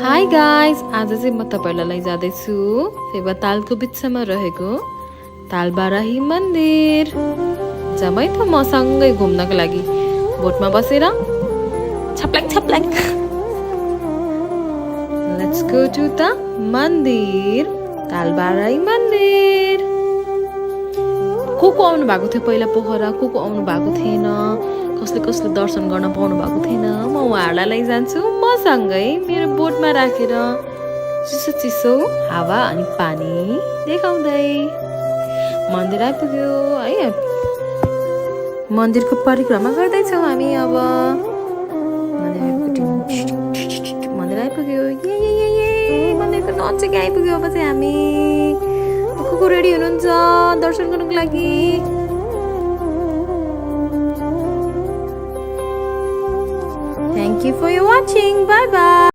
High guys, आज चाहिँ म तपाईँहरूलाई लैजाँदैछु फेवा तालको बिचमा रहेको तालबाराही मन्दिर। जाउँ है त मसँगै घुम्नको लागि बोटमा बसेर छप्ल्याङ छप्ल्याङ। लेट्स गो टु द मन्दिर, तालबाराही मन्दिर। को आउनु भएको थियो पहिला पोखरा, को आउनु भएको थिएन, कसले कसले दर्शन गर्न पाउनु भएको थिएन, म उहाँहरूलाई लैजान्छु मसँगै मेरो बोटमा राखेर चिसो चिसो हावा अनि पानी देखाउँदै। मन्दिर आइपुग्यो है, मन्दिरको परिक्रमा गर्दैछौँ हामी। अब मन्दिर आइपुग्यो, ए मन्दिरको नजिकै आइपुग्यो। अब चाहिँ हामी को रेडी हुनुहुन्छ दर्शन गर्नुको लागि? Thank you for your watching. Bye bye.